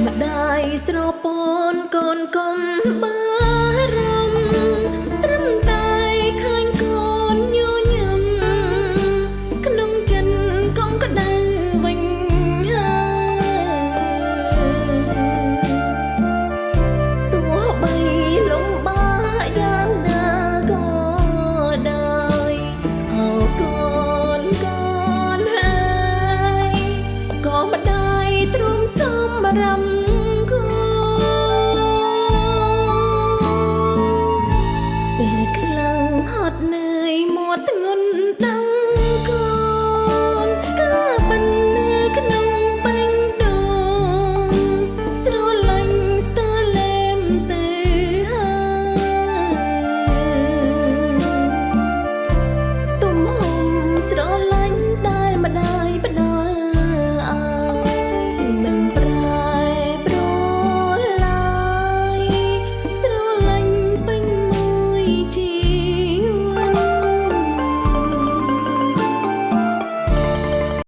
ម្ដាយស្រពន់កូនកុំបារម្ភត្រឹមតែឃើញកូនញញឹមក្នុងចិនកុំក្ដៅវិញហើយទោះបីលំបាកយ៉ាងណាក៏ដោយអូកូនកូនហើយក៏ម្ដាយទ្រង់សំរំ